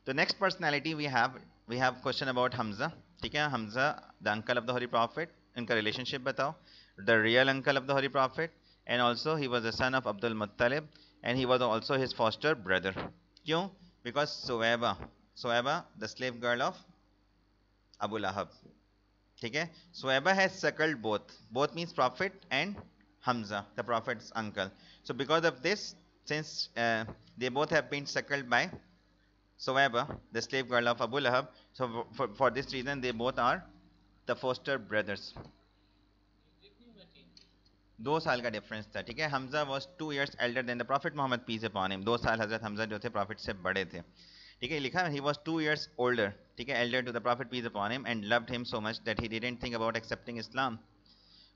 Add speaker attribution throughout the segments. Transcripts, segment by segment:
Speaker 1: The next personality we have question about Hamza. ठीक है, Hamza, the uncle of the Holy Prophet. इनका relationship बताओ. The real uncle of the Holy Prophet, and also he was the son of Abdul Muttalib, and he was also his foster brother. क्यों? Because Suwaiba, the slave girl of Abu Lahab. ठीक है, Suwaiba has suckled both means Prophet and Hamza, the Prophet's uncle. So because of this, since they both have been suckled by Suwaiba, the slave girl of Abu Lahab, so for this reason they both are the foster brothers. 2 साल का difference था. ठीक है, Hamza was 2 years elder than the Prophet Muhammad, peace upon him. 2 साल हजरत हमजा जो थे profit से बड़े थे. ठीक है, लिखा he was 2 years older. ठीक है, elder to the Prophet, peace upon him, and loved him so much that he didn't think about accepting Islam.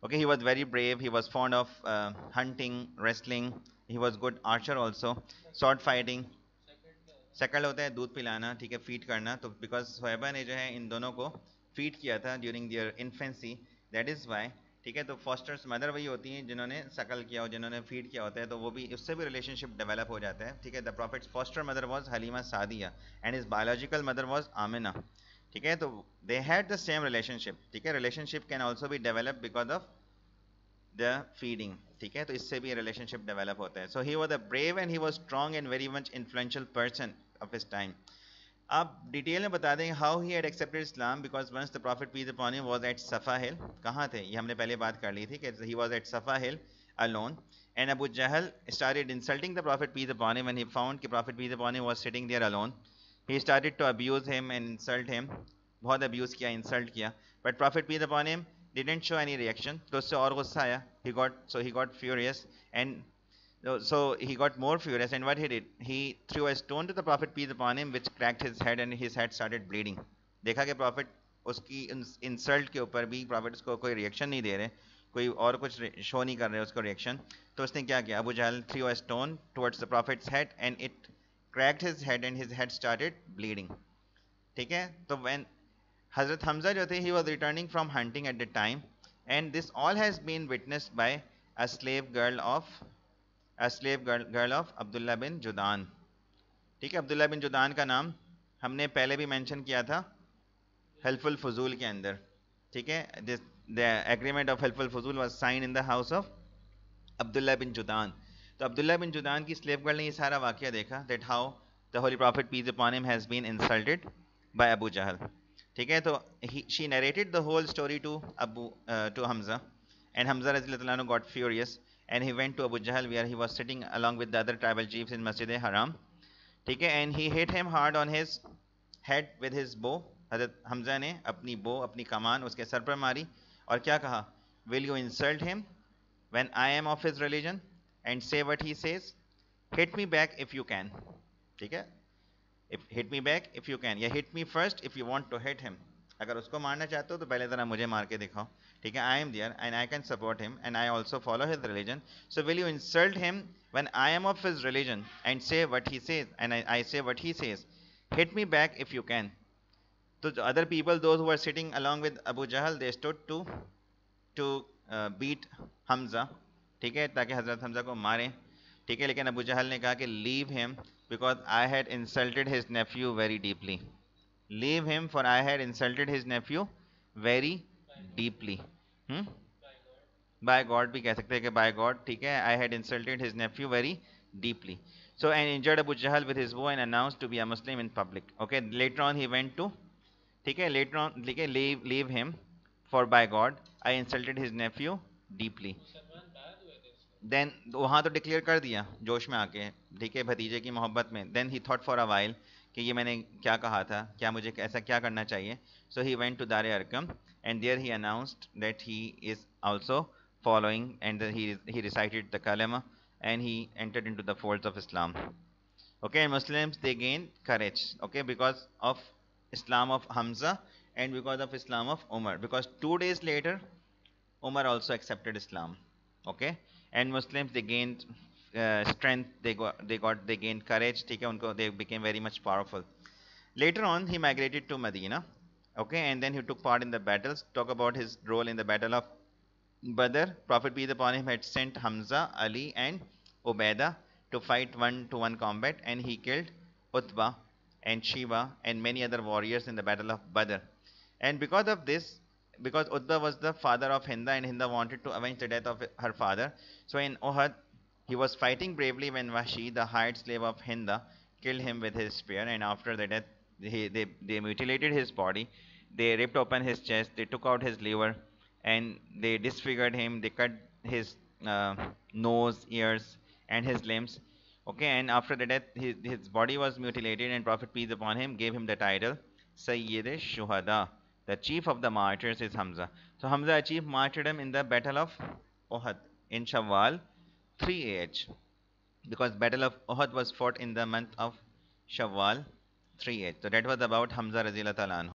Speaker 1: Okay, he was very brave. He was fond of hunting, wrestling. He was good archer also, sword fighting. Second होता है दूध पिलाना. ठीक है, feed करना. तो because सोएबा ने जो है इन दोनों को फीड किया था during their infancy, that is why. ठीक है, तो फॉस्टर्स मदर वही होती हैं जिन्होंने सकल किया हो, जिन्होंने फीड किया होता है, तो वो भी उससे भी रिलेशनशिप डेवलप हो जाता है. ठीक है, the prophet's foster mother was Halima Sadia and his biological mother was Amina. ठीक है, तो they had the same relationship. ठीक है, relationship can also be develop because of the feeding. ठीक है, तो इससे भी रिलेशनशिप डेवलप होता है. So he was a brave and he was strong and very much influential person of his time. आप डिटेल में बता दें how he had accepted Islam, because once the prophet peace upon him was at Safa hill. कहाँ थे ये हमने पहले बात कर ली थी कि he was at Safa hill alone, and Abu Jahl started insulting the Prophet peace upon him when he found कि Prophet peace upon him was sitting there alone. He started to abuse him and insult him. बहुत abuse किया, insult किया, but Prophet peace upon him didn't show any reaction. तो उससे और गुस्सा आया. He got furious, and so he got more furious, and what he did, he threw a stone to the Prophet peace upon him, which cracked his head and his head started bleeding. देखा कि Prophet उसकी insult के ऊपर भी Prophet उसको कोई reaction नहीं दे रहे, कोई और कुछ शो नहीं कर रहे उसको रिएक्शन. तो उसने क्या किया, अबू जहल threw a stone towards the Prophet's head and it cracked his head and his head started bleeding. ठीक है, तो when Hazrat Hamza जो थे, he was returning from hunting at the time, and this all has been witnessed by a slave girl of Abdullah बिन जुदान. ठीक है, अब्दुल्ला बिन जुदान का नाम हमने पहले भी मेंशन किया था हेल्पफुल फजूल के अंदर. ठीक है, the agreement of helpful fuzul was signed in the house of Abdullah बिन जुदान. तो अब्दुल्ला बिन जुदान की स्लेव गर्ल ने ये सारा वाकया देखा, that how the holy prophet peace upon him has been insulted by Abu Jahl. ठीक है, तो she narrated the whole story to Hamza, and Hamza radhiyallahu anhu got furious, and he went to Abu Jahl where he was sitting along with the other tribal chiefs in Masjid Haram. ठीक है, and he hit him hard on his head with his bow. हजरत हमजा ने अपनी बो, अपनी कमान उसके sir पर मारी और क्या कहा, will you insult him when I am of his religion and say what he says? Hit me back if you can. ठीक है, hit me back if you can, या hit me first if you want to hit him. अगर उसको मारना चाहते हो तो पहले जरा मुझे मार के दिखाओ. ठीक है, I am there and I can support him and I also follow his religion. So will you insult him when I am of his religion and say what he says, and I say what he says? Hit me back if you can. So the other people, those who were sitting along with Abu Jahl, they stood to beat Hamza. ठीक है, ताकि हजरत हमजा को मारें. ठीक है, लेकिन अबू जहल ने कहा कि leave him because I had insulted his nephew very deeply. Leave him for I had insulted his nephew very deeply. By God भी कह सकते हैं कि by God. ठीक है, I had insulted his nephew very deeply. So and injured Abu Jahl with his bow and announced to be a Muslim in public. Okay, later on he went to, ठीक है, later on ठीक है, leave him for by God I insulted his nephew deeply. Then वहाँ तो declare कर दिया जोश में आके, ठीक है, भतीजे की मोहब्बत में. Then he thought for a while कि ये मैंने क्या कहा था, क्या मुझे ऐसा क्या करना चाहिए. So he went to Dar Arqam and there he announced that he is also following, and he recited the kalima and he entered into the folds of Islam. Okay, and Muslims, they gained courage, okay, because of Islam of Hamza and because of Islam of Umar, because 2 days later Umar also accepted Islam. Okay, and Muslims, they gained strength, they gained courage. ठीक है, उनको they became very much powerful. Later on he migrated to Medina. Okay, and then he took part in the battles. Talk about his role in the battle of Badr. Prophet peace upon him had sent Hamza, Ali and Ubaidah to fight 1-to-1 combat, and he killed Utbah. and Shiva and many other warriors in the battle of Badr. And because of this, because Utbah was the father of Hinda and Hinda wanted to avenge the death of her father, so in Uhud, he was fighting bravely when Wahshi, the hired slave of Hinda, killed him with his spear. And after the death, they mutilated his body, they ripped open his chest, they took out his liver, and they disfigured him, they cut his nose, ears, and his limbs. Okay, and after the death, his body was mutilated, and Prophet peace upon him gave him the title Sayyid Shuhada. The chief of the martyrs is Hamza. So Hamza achieved martyrdom in the Battle of Uhud in Shawwal 3 AH, because Battle of Uhud was fought in the month of Shawwal 3 AH. So that was about Hamza Razila Talan.